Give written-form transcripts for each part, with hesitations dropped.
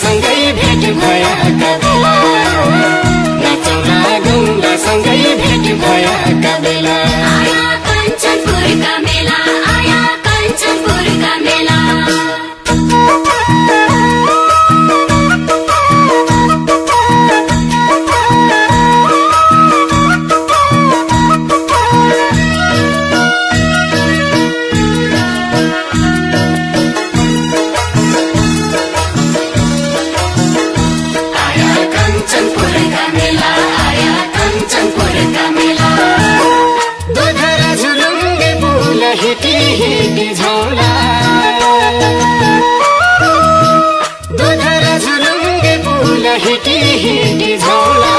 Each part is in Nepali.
सँगै भेट भएका बेला नाचौँला गाउँला सँगै भेट भएका बेला आया कञ्चनपुरका मेला आया कञ्चनपुरका मेला हिटी हिटी झौला दोधरा झुलुङ्गे पुल हिटी हिटी झौला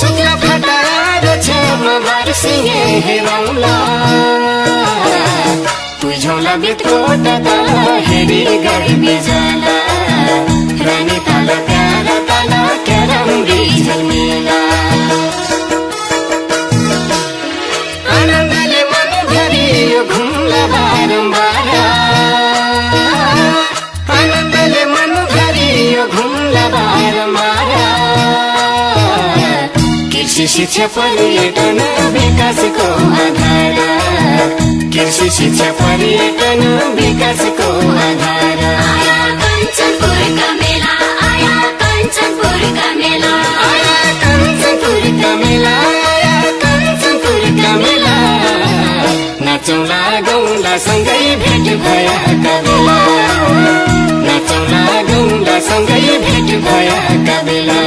शुक्ला फटार छेउमा बर्सिए हेरौला तुई झौला बितकोट तल हेरी गर्मी जाला रानी तल प्यारा तल क्यारम्बी झमेला आनन्दले मन भरियो घुम्ला बारम्बार आनन्दले मन भरियो घुम्ला बारम्बार कृषि शिक्षा पर्यटन विकासको आधार कृषि शिक्षा पर्यटन विकासको आधार आया कञ्चनपुरका मेला आया कञ्चनपुरका मेला आया कञ्चनपुरका मेला आया कञ्चनपुरका मेला नाचौँला गाउँला सँगै भेट भएका बेला नाचौँला गाउँला सँगै भेट भएका बेला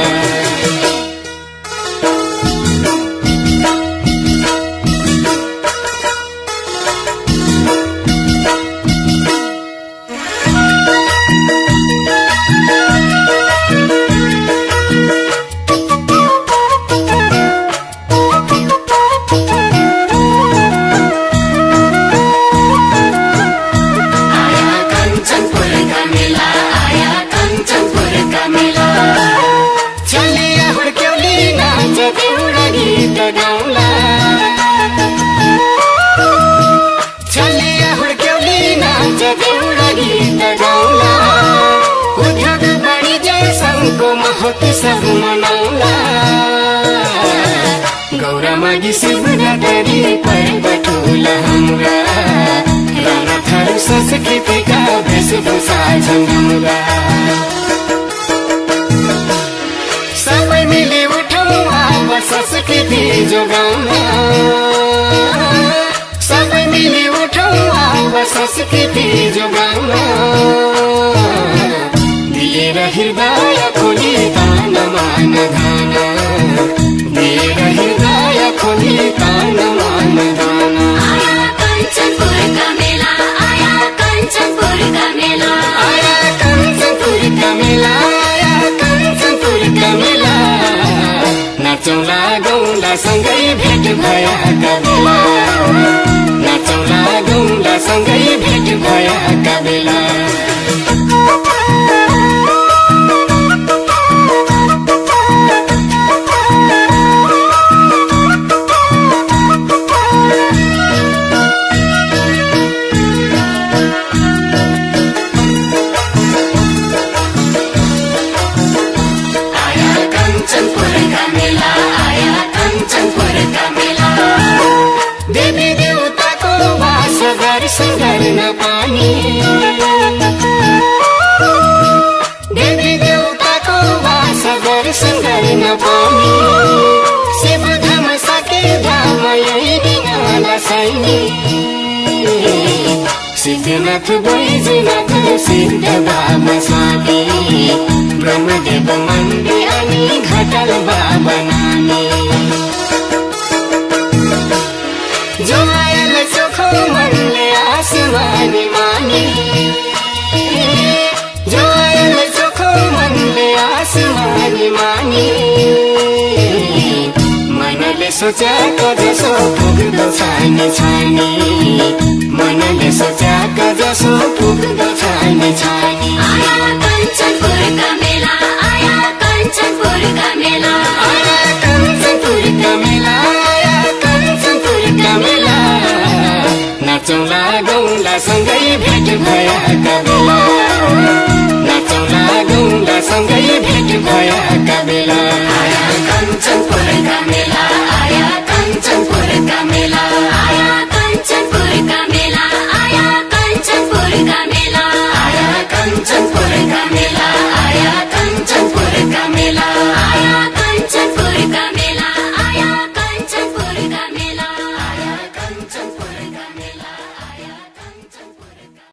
सब मनाउला गौरा मागी शिवरात्रि पर्व ठुला हाम्रा रानाथारू संस्कृतिका वेशभूषा छन् हाम्रा सबै मिली उठौँ अब संस्कृति जोगाउन सबै मिली उठौँ अब संस्कृति जोगाउन दिएर हृदय खोली तान मान धान दिएर हृदय खोली तान मान धान आया कञ्चनपुरका मेला आया कञ्चनपुरका मेला आया कञ्चनपुरका मेला आया कञ्चनपुरका मेला नाचौँला गाउँला सँगै भेट भएका बेला नाचौँला गाउँला सँगै भेट भएका बेला गर्न पानी देवी देवताको वास दर्शन गर्न पानी शिव धाम सके धाम यही निगाला सैनी सिद्धनाथ बैजनाथ सिद्ध बाबा स्वामी ब्रह्मदेव मन्दिर अनि घटाल बाबा नानी जो आयल चोखो मनले आसमानी मानी जो आयल चोखो मनले आसमानी मानी मनले सोचेको जसो पुग्दो छानी छानी मनले सोचेको जसो पुग्दो छानी छानी आया कञ्चनपुरका मेला आया कञ्चनपुरका मेला आया कञ्चनपुरका मेला आया कञ्चनपुरका मेला नाचौँला गाउँला सँगै भेट भएका बेला नाचौँला ढुङ्गा सँगै भेट भएका बेला आया कञ्चनपुरका मेला आया कञ्चनपुरका मेला